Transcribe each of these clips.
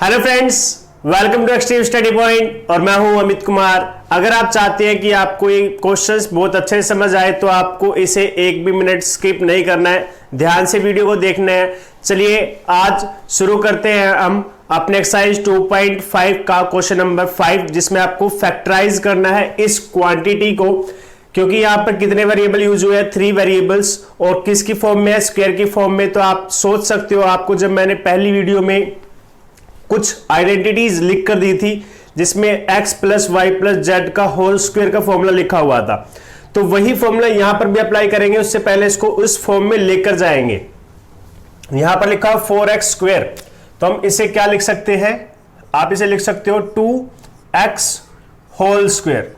Hello friends, welcome to extreme study point और मैं हूं अमित कुमार। अगर आप चाहते हैं कि आपको ये क्वेश्चंस बहुत अच्छे से समझ आए तो आपको इसे एक भी मिनट स्किप नहीं करना है, ध्यान से वीडियो को देखना है। चलिए आज शुरू करते हैं हम अपने एक्सरसाइज 2.5 का क्वेश्चन नंबर 5, जिसमें आपको फैक्टराइज करना है इस क्वांटिटी को, क्योंकि यहाँ पर कितने वेरिएबल यूज हुए हैं, 3 वेरिएबल्स, और किसकी फॉर्म में है, स्क्वायर की फॉर्म में। तो आप सोच सकते हो, आपको जब मैंने पहली वीडियो में कुछ आइडेंटिटीज लिख कर दी थी जिसमें x plus y plus z का होल स्क्वायर का फॉर्मूला लिखा हुआ था, तो वही फॉर्मूला यहां पर भी अप्लाई करेंगे। उससे पहले इसको उस फॉर्म में लेकर जाएंगे। यहां पर लिखा 4x स्क्वायर, तो हम इसे क्या लिख सकते हैं, आप इसे लिख सकते हो 2x होल स्क्वायर,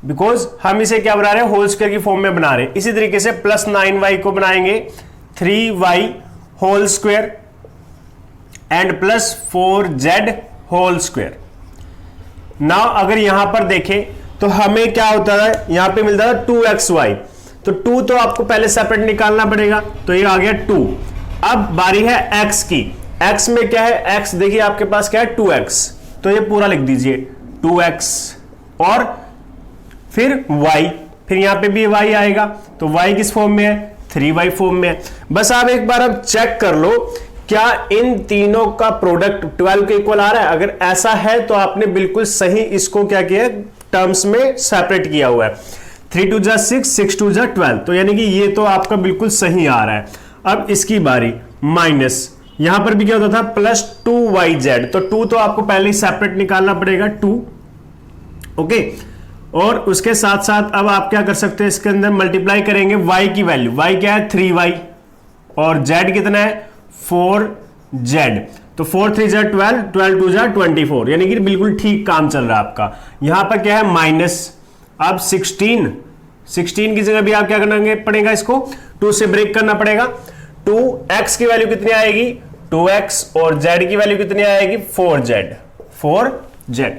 बिकॉज हम इसे क्या बना रहे हैं, होल स्क्वायर की फॉर्म में बना रहे हैं। इसी तरीके से प्लस 9y को बनाएंगे 3y whole square and plus 4z whole square. Now अगर यहां पर देखें तो हमें क्या होता है, यहां पे मिलता है 2xy, तो 2 तो आपको पहले सेपरेट निकालना पड़ेगा, तो ये आ गया 2। अब बारी है x की। x में क्या है, x देखिए आपके पास क्या है 2x, तो ये पूरा लिख दीजिए 2x, और फिर y, फिर यहां पे भी y आएगा, तो y किस फॉर्म में है, 3y फॉर्म में है। बस आप एक बार अब चेक कर लो क्या इन तीनों का प्रोडक्ट 12 के इक्वल आ रहा है। अगर ऐसा है तो आपने बिल्कुल सही इसको क्या किया है, टर्म्स में सेपरेट किया हुआ है। 3 2 जा 6, 6 2 जा 12, तो यानी कि ये तो आपका बिल्कुल सही आ रहा है। अब इसकी बारी माइनस, यहां पर भी क्या होता था प्लस 2yz, तो 2 तो आपको पहले ही सेपरेट निकालना पड़ेगा 2, ओके। और उसके साथ साथ अब आप क्या कर सकते हैं, इसके अंदर मल्टीप्लाई करेंगे y की वैल्यू, y क्या है 3y, और z कितना है 4z, तो 4 3 जा 12, 12 2 जा 24, यानी कि बिल्कुल ठीक काम चल रहा है आपका। यहां पर क्या है माइनस, अब 16 की जगह भी आप क्या करना पड़ेगा, इसको 2 से ब्रेक करना पड़ेगा। 2x की वैल्यू कितनी आएगी 2x, और z की वैल्यू कितनी आएगी 4z।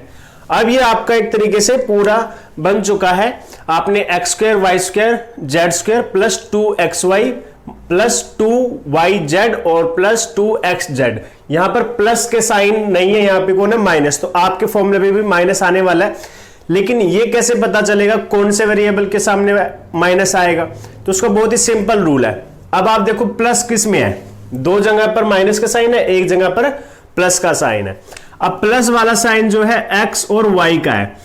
अब ये आपका एक तरीके से पूरा बन चुका है। आपने x square y square z square plus 2xy plus 2yz और प्लस 2xz, यहां पर प्लस के साइन नहीं है, यहां पे कौन है माइनस, तो आपके फॉर्मूले पे भी माइनस आने वाला है। लेकिन ये कैसे पता चलेगा कौन से वेरिएबल के सामने माइनस आएगा, तो उसका बहुत ही सिंपल रूल है। अब आप देखो प्लस किस में है, 2 जगह पर माइनस का साइन है, 1 जगह पर प्लस का साइन है। अब प्लस वाला साइन जो है x और y का है,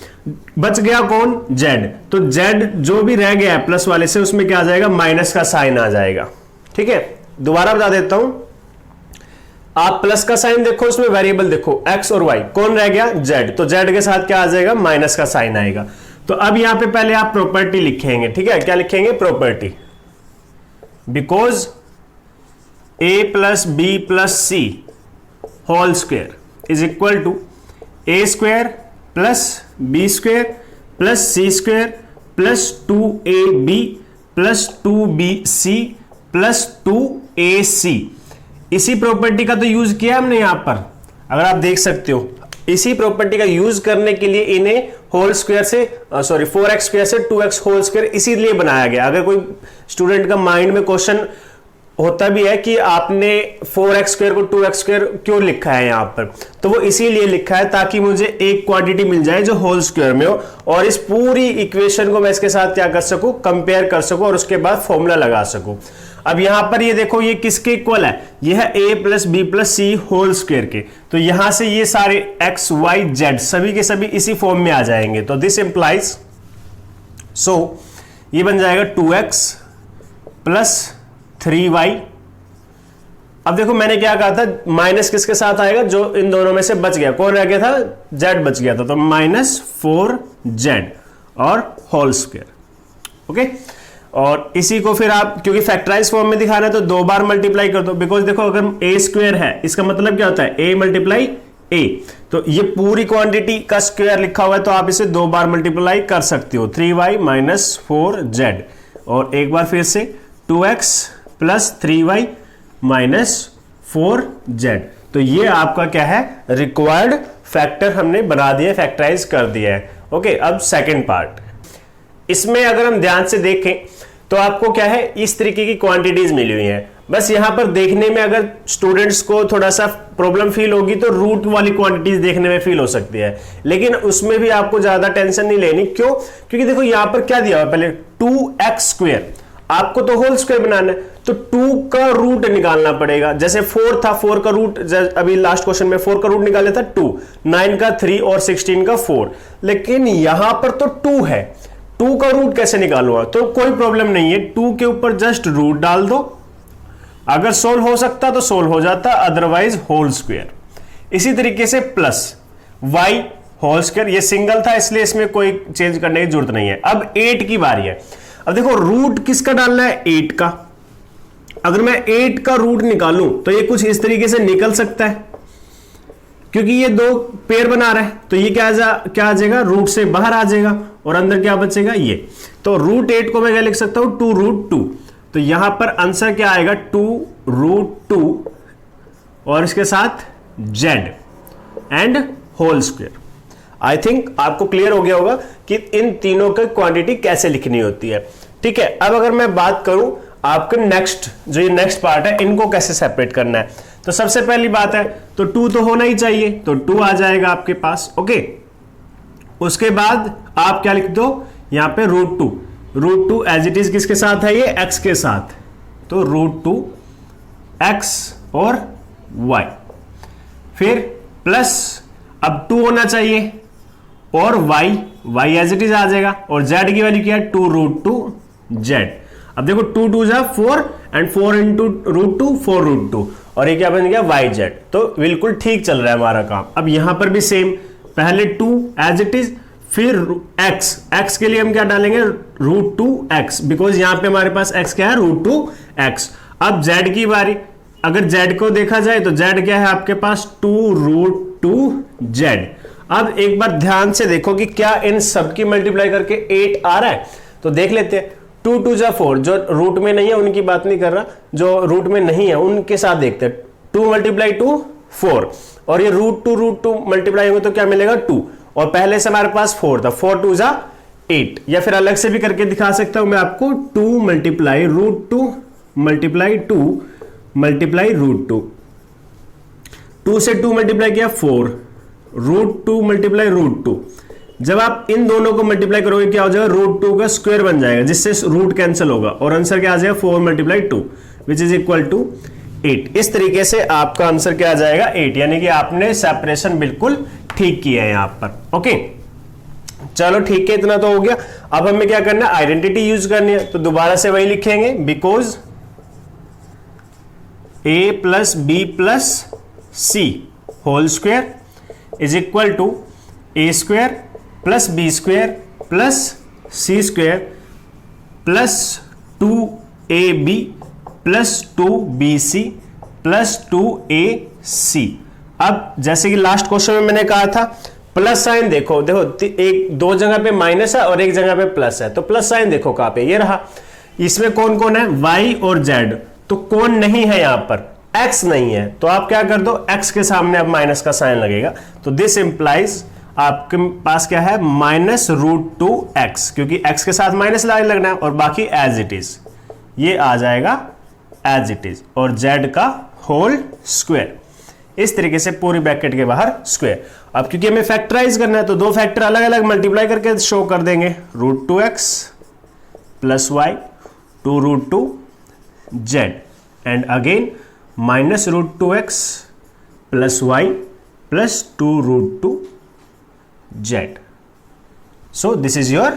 बच गया कौन z, तो z जो भी रह गया है प्लस वाले से, उसमें क्या आ जाएगा माइनस का साइन आ जाएगा। ठीक है, दोबारा बता देता हूं, आप प्लस का साइन देखो, उसमें वेरिएबल देखो x और y, कौन रह गया z, तो z के साथ क्या आ जाएगा माइनस का साइन आएगा। तो अब यहां पे पहले आप प्रॉपर्टी लिखेंगे, ठीक है, क्या लिखेंगे property, because a plus b plus c whole square is equal to a square plus b square plus c square plus 2ab plus 2bc plus 2ac। इसी प्रॉपर्टी का तो यूज किया हमने यहां पर, अगर आप देख सकते हो, इसी प्रॉपर्टी का यूज करने के लिए इन्हें होल स्क्वायर से 4x स्क्वायर से 2x होल स्क्वायर इसीलिए बनाया गया। अगर कोई स्टूडेंट का माइंड में क्वेश्चन होता भी है कि आपने 4x स्क्वायर को 2x स्क्वायर क्यों लिखा है यहां पर, तो वो इसीलिए लिखा है ताकि मुझे एक क्वांटिटी मिल जाए जो होल स्क्वायर में हो, और इस पूरी इक्वेशन को मैं इसके साथ क्या कर सकूं, कंपेयर कर सकूं, और उसके बाद फॉर्मूला लगा सकूं। अब यहां पर ये देखो, ये किसके इक्वल है, ये है a plus b plus c whole square के, तो यहां से ये सारे x y z सभी के सभी इसी फॉर्म में आ जाएंगे। तो दिस इंप्लाइज, सो ये बन जाएगा 2x प्लस 3y। अब देखो मैंने क्या कहा था, माइनस किसके साथ आएगा, जो इन दोनों में से बच गया, कौन रह गया था, z बच गया था, तो माइनस 4z और होल स्क्वायर, ओके। और इसी को फिर आप, क्योंकि फैक्टराइज फॉर्म में दिखाना है तो 2 बार मल्टीप्लाई कर दो, बिकॉज देखो अगर a स्क्वायर है, इसका मतलब क्या होता है a मल्टीप्लाई a, तो ये पूरी क्वांटिटी का स्क्वायर लिखा हुआ है, तो आप इसे 2 बार मल्टीप्लाई कर सकते हो, 3y माइनस 4z, और एक बार फिर से 2x plus 3y minus 4z। तो ये आपका क्या है, रिक्वायर्ड फैक्टर हमने बना दिया, फैक्टराइज कर दिया है, ओके। अब सेकंड पार्ट, इसमें अगर हम ध्यान से देखें तो आपको क्या है, इस तरीके की क्वांटिटीज मिली हुई हैं। बस यहां पर देखने में अगर स्टूडेंट्स को थोड़ा सा प्रॉब्लम फील होगी तो रूट वाली क्वांटिटीज देखने में फील हो सकती है, लेकिन उसमें भी आपको ज्यादा टेंशन नहीं लेनी। क्यों? क्योंकि देखो यहां पर क्या दिया हुआ पहले 2x², आपको तो होल स्क्वायर बनाना है, तो 2 का रूट निकालना पड़ेगा। जैसे 4 था, 4 का रूट अभी लास्ट क्वेश्चन में 4 का रूट निकाला था 2, 9 का 3 और 16 का 4, लेकिन यहां पर तो 2 है, 2 का रूट कैसे निकालूंगा? तो कोई प्रॉब्लम नहीं है, 2 के ऊपर जस्ट रूट डाल दो, अगर सोल्व हो सकता तो सोल्व हो जाता, अदरवाइज होल स्क्वायर। इसी तरीके से प्लस y होल स्क्वायर, ये सिंगल था इसलिए इसमें कोई चेंज करने की जरूरत नहीं है। अब 8 की बारी है। अब देखो रूट किसका डालना है? 8 का। अगर मैं 8 का रूट निकालूं तो ये कुछ इस तरीके से निकल सकता है, क्योंकि ये 2 पेयर बना रहा है, तो ये क्या आ जाएगा? रूट से बाहर आ जाएगा और अंदर क्या बचेगा? ये। तो रूट 8 को मैं क्या लिख सकता हूं? 2√2। तो यहां पर आंसर क्या आएगा? 2√2 और इसके साथ z and whole square. I think आपको क्लियर हो गया होगा कि इन तीनों की क्वांटिटी कैसे लिखनी होती है। ठीक है, अब अगर मैं बात करूं आपके नेक्स्ट पार्ट है, इनको कैसे सेपरेट करना है, तो सबसे पहली बात है तो 2 तो होना ही चाहिए, तो 2 आ जाएगा आपके पास। ओके, उसके बाद आप क्या लिख दो यहां पे? √2 एज इट इज किसके साथ है? ये x के साथ, तो √2 x और y, फिर प्लस अब 2 होना चाहिए और y एज इट इज आ जाएगा, और z की वैल्यू क्या है? 2√2 z। अब देखो 2 2 जा 4 एंड 4 इंटू √2 4√2, और ये क्या बन गया? yz। तो बिल्कुल ठीक चल रहा है हमारा काम। अब यहां पर भी सेम, पहले 2 एज इट इज, फिर x के लिए हम क्या डालेंगे? √2x, बिकॉज यहां पे हमारे पास x क्या है? √2x। अब z की बारी, अगर z को देखा जाए तो z क्या है आपके पास? 2√2z। अब एक बार ध्यान से देखो कि क्या इन सब की मल्टीप्लाई करके 8 आ रहा है, तो देख लेते हैं। 2 2 जा 4, जो रूट में नहीं है उनकी बात नहीं कर रहा, जो रूट में नहीं है उनके साथ देखते हैं। 2 × 2 4, और ये √2 मल्टीप्लाई होगा तो क्या मिलेगा? 2, और पहले से हमारे पास 4 था, 4 2 जा 8, या फिर अलग से भी करके दिखा सकता हूं मैं आपको। 2 × √2 मल्टीप्लाई 2 मल्टीप्लाई √2, 2 से 2 मल्टीप्लाई किया 4, √2 मल्टीप्लाई √2। जब आप इन दोनों को मल्टीप्लाई करोगे क्या हो जाएगा? √2 का स्क्वायर बन जाएगा, जिससे रूट कैंसिल होगा, और आंसर क्या आ जाएगा? 4 × 2 विच इज इक्वल टू 8। इस तरीके से आपका आंसर क्या आ जाएगा? 8, यानी कि आपने सेपरेशन बिल्कुल ठीक किया है यहां पर। ओके, चलो ठीक है, इतना तो हो गया। अब हमें क्या करना है? आइडेंटिटी यूज करनी है, तो दोबारा से वही लिखेंगे, because a + b + c whole square is equal to a² + b² + c² + 2ab + 2bc + 2ac। अब जैसे कि लास्ट क्वेश्चन में मैंने कहा था, प्लस साइन देखो एक 2 जगह पे माइनस है और एक जगह पे प्लस है, तो प्लस साइन देखो कहां पे? ये रहा। इसमें कौन कौन है? y और z। तो कौन नहीं है यहां पर? x नहीं है, तो आप क्या कर दो? x के सामने अब माइनस का साइन लगेगा, तो दिस इंप्लाइज आपके पास क्या है? -√2x, क्योंकि x के साथ माइनस लगना है, और बाकी एज इट इज, ये आ जाएगा एज इट इज, और z का होल स्क्वायर। इस तरीके से पूरी ब्रैकेट के बाहर स्क्वायर। अब क्योंकि हमें फैक्टराइज करना है, तो 2 फैक्टर अलग अलग मल्टीप्लाई करके शो कर देंगे। √2x + y 2√2z, and again -√2x + y + 2√2z। So this is your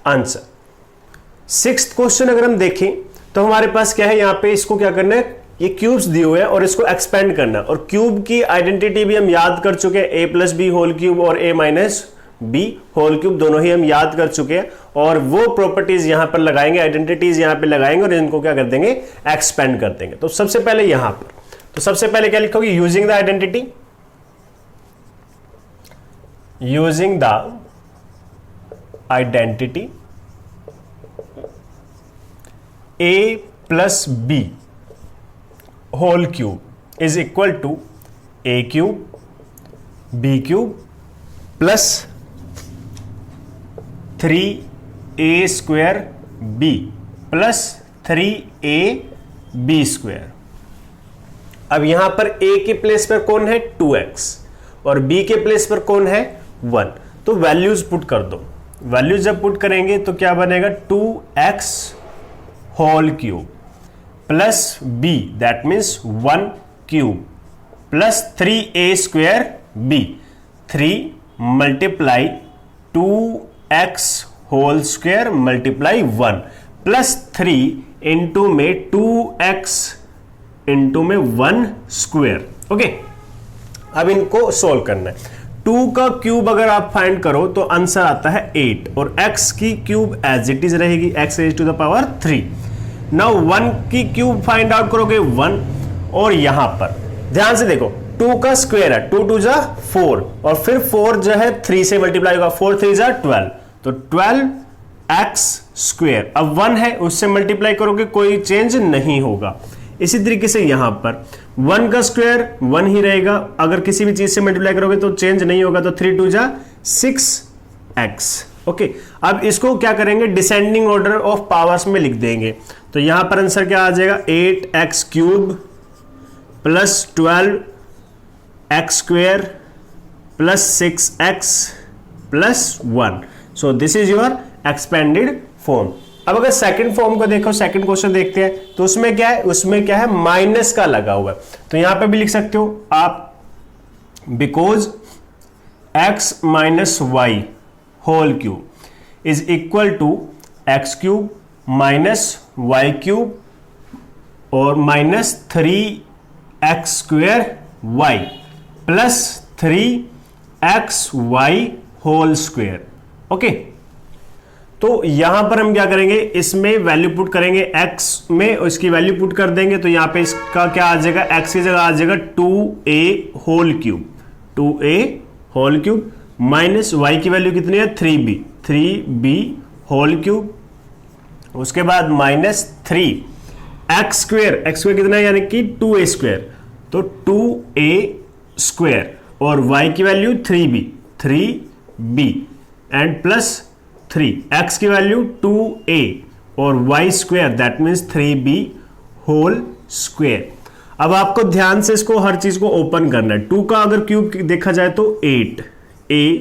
answer. 6th question अगर हम देखें तो हमारे पास क्या है? यहां पे इसको क्या करना है? ये क्यूब्स दिए हुए हैं और इसको एक्सपेंड करना है, और क्यूब की आइडेंटिटी भी हम याद कर चुके हैं, a + b होल क्यूब और a - b होल क्यूब, दोनों ही हम याद कर चुके हैं, और वो प्रॉपर्टीज यहां पर लगाएंगे, आइडेंटिटीज यहां पे लगाएंगे, और इनको क्या कर देंगे? एक्सपेंड कर देंगे। तो सबसे पहले यहां पर, तो सबसे पहले क्या लिखोगे? Using the identity, using the identity a + b whole cube is equal to a³ b³ + 3a² b + 3ab b square. अब यहां पर ए के प्लेस पर कौन है 2x और बी के प्लेस पर कौन है 1, तो वैल्यूज पुट कर दो। वैल्यूज जब पुट करेंगे तो क्या बनेगा 2x whole cube plus b that means 1 cube plus 3a square b, 3 multiply 2x whole square multiply 1 plus 3 into में 2x इंटू में 1 स्क्वायर। ओके, अब इनको सोल्व करना है। 2 का क्यूब अगर आप फाइंड करो तो आंसर आता है 8 और x की क्यूब एज इट इज रहेगी, x raise to the power 3। Now 1 की क्यूब फाइंड आउट करोगे 1, और यहां पर ध्यान से देखो 2 का स्क्वायर है, 2 2 जा 4 और फिर 4 जो है 3 से मल्टीप्लाई होगा, 4 3 जा 12, तो 12x स्क्वायर। अब 1 है उससे मल्टीप्लाई करोगे कोई चेंज नहीं होगा। इसी तरीके से यहां पर 1 का स्क्वायर 1 ही रहेगा, अगर किसी भी चीज से मल्टीप्लाई करोगे तो चेंज नहीं होगा, तो 3 2 जा 6x। ओके, अब इसको क्या करेंगे डिसेंडिंग ऑर्डर ऑफ पावर्स में लिख देंगे, तो यहां पर आंसर क्या आ जाएगा 8x cube plus 12x square plus 6x plus 1। So this is your expanded form. अब अगर सेकंड फॉर्म को देखो, सेकंड क्वेश्चन देखते हैं, तो उसमें क्या है, उसमें क्या है माइनस का लगा हुआ है, तो यहां पे भी लिख सकते हो आप because x minus y whole cube is equal to x cube minus y cube और minus 3x square y plus 3xy whole square. Okay, तो यहां पर हम क्या करेंगे, इसमें वैल्यू पुट करेंगे x में और इसकी वैल्यू पुट कर देंगे, तो यहां पे इसका क्या आ जाएगा, x की जगह आ जाएगा 2a whole cube, 2a whole cube minus y की वैल्यू कितनी है 3b होल क्यूब, उसके बाद minus 3x square, x square कितना है यानी कि 2a स्क्वायर, तो 2a स्क्वायर और y की value 3b and plus 3x की वैल्यू 2a और y square that means 3b whole square. अब आपको ध्यान से इसको हर चीज को ओपन करना है। 2 का अगर क्यूब देखा जाए तो 8a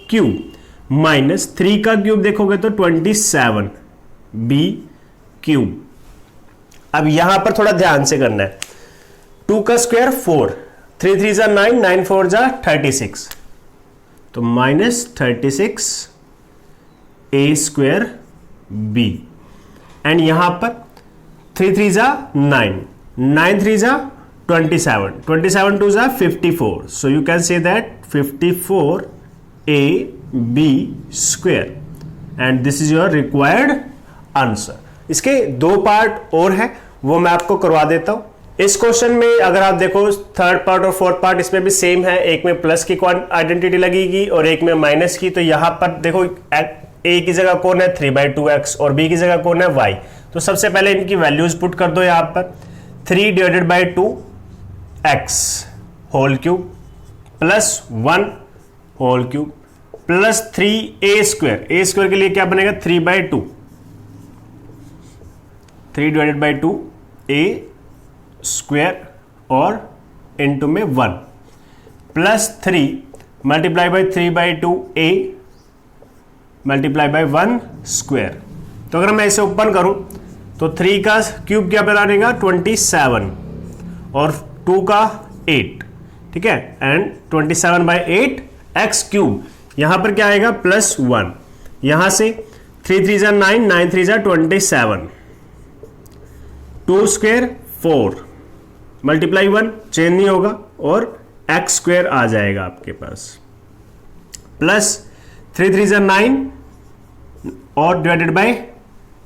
क्यूब माइनस 3 का क्यूब देखोगे तो 27b क्यूब। अब यहां पर थोड़ा ध्यान से करना है, 2 का स्क्वायर 4, 3 3 जा 9, 9 4 जा 36, तो minus 36 a square b and यहां पर 3 3 जा 9, 9 3 जा 27, 27 2 जा 54, सो you can say that 54 a b square and this is your required answer. इसके 2 पार्ट और है, वो मैं आपको करवा देता हूं। इस क्वेश्चन में अगर आप देखो थर्ड पार्ट और फोर्थ पार्ट इसमें भी सेम है, एक में प्लस की आइडेंटिटी लगेगी और एक में माइनस की। तो यहां पर देखो a की जगह कौन है 3/2x और b की जगह कौन है y, तो सबसे पहले इनकी वैल्यूज पुट कर दो। यहां पर 3/2x whole cube plus 1 whole cube plus 3a square, a square के लिए क्या बनेगा 3/2, 3/2a स्क्वायर और इनटू में 1 plus 3 multiply by 3/2a multiply by 1 square. तो अगर मैं इसे ओपन करूं तो 3 का क्यूब क्या बनेगा 27 और 2 का 8, ठीक है, एंड 27/8 x क्यूब। यहां पर क्या आएगा प्लस 1, यहां से 3 3 जा 9, 9 3 जा 27, 2 स्क्वायर 4 मल्टीप्लाई 1 चेंज नहीं होगा और x स्क्वायर आ जाएगा आपके पास, प्लस 3 3 जा 9 और डिवाइडेड बाय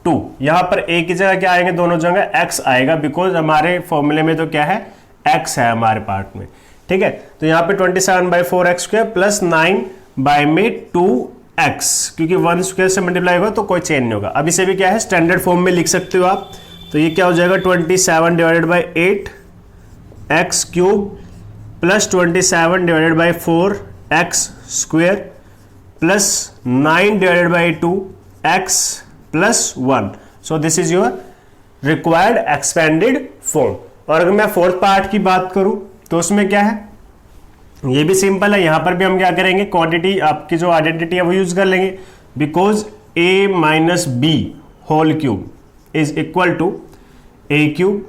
2। यहां पर a की जगह क्या आएंगे, दोनों जगह x आएगा, बिकॉज हमारे फॉर्मूले में तो क्या है x है हमारे पार्ट में, ठीक है। तो यहां पे 27/4 x स्क्वायर प्लस 9 बाय में 2x, क्योंकि 1 स्क्वायर से मल्टीप्लाई होगा तो कोई चेंज नहीं होगा। अब इसे भी क्या है स्टैंडर्ड फॉर्म में लिख सकते हो आप, तो ये क्या हो जाएगा 27/8 x cube plus 27/4 x square plus 9/2 x plus 1। So this is your required expanded form. और अगर मैं फोर्थ पार्ट की बात करूं तो उसमें क्या है, ये भी सिंपल है। यहां पर भी हम क्या करेंगे, क्वांटिटी आपकी जो आइडेंटिटी है वो यूज कर लेंगे, because a minus b whole cube is equal to a cube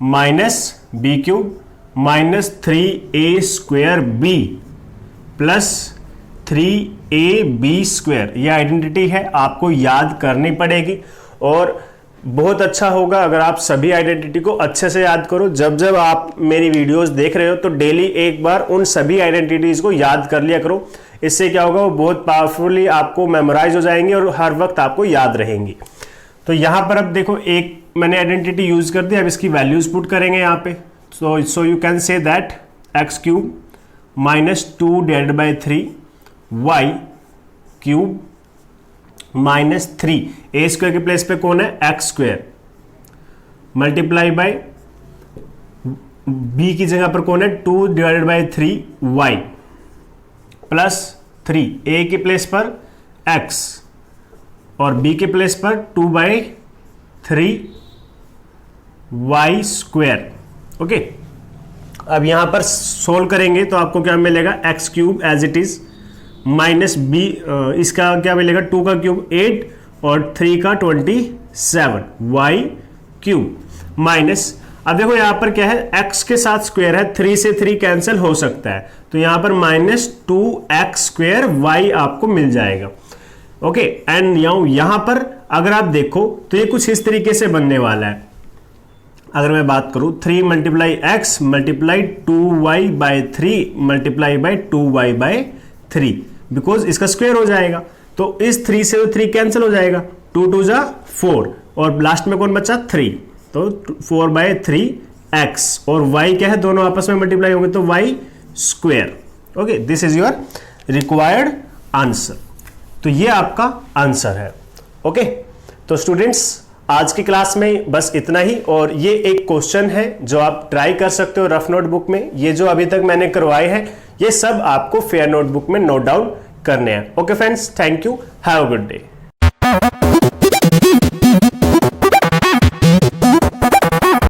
minus b cube minus 3a square b plus 3ab square. ये आइडेंटिटी है, आपको याद करनी पड़ेगी और बहुत अच्छा होगा अगर आप सभी आइडेंटिटी को अच्छे से याद करो। जब जब आप मेरी वीडियोस देख रहे हो तो डेली एक बार उन सभी आइडेंटिटीज को याद कर लिया करो। इससे क्या होगा, वो बहुत पावरफुली आपको मेमोराइज हो जाएंगे और हर वक्त आपको याद रहेंगी। तो यहां पर अब देखो, एक मैंने आइडेंटिटी यूज कर दी, अब इसकी वैल्यूज पुट करेंगे यहाँ पे। So you can say that x cube minus 2 divided by 3 y cube minus 3 a square के प्लेस पे कौन है, x square multiply by b की जगह पर कौन है 2 divided by 3 y plus 3 a के प्लेस पर एक्स और बी के प्लेस पर 2 बाई 3 वाई स्क्वायर। ओके, अब यहां पर सोल्व करेंगे तो आपको क्या मिलेगा, x cube as it is minus b, इसका क्या मिलेगा 2 का क्यूब 8 और 3 का 27 वाई क्यूब माइनस, अब देखो यहां पर क्या है, x के साथ स्क्वायर है, 3 से 3 कैंसिल हो सकता है, तो यहां पर माइनस 2x स्क्वायर वाई आपको मिल जाएगा। ओके, एंड यहां पर अगर आप देखो तो ये कुछ इस तरीके से बनने वाला है। अगर मैं बात करूं 3 multiply x multiply 2y by 3 multiply by 2y by 3, because इसका स्क्वायर हो जाएगा, तो इस 3 से 3 कैंसिल हो जाएगा, 2 2 जा 4 और लास्ट में कौन बचा 3, तो 4 बाई 3 एक्स और y क्या है, दोनों आपस में मल्टीप्लाई होंगे तो y square. Okay, this is your required answer. तो ये आपका आंसर है। ओके, तो स्टूडेंट्स आज की क्लास में बस इतना ही, और ये एक क्वेश्चन है जो आप ट्राई कर सकते हो रफ नोटबुक में। ये जो अभी तक मैंने करवाए हैं ये सब आपको फेयर नोटबुक में नोट डाउन करने हैं। Okay friends, thank you, have a good day.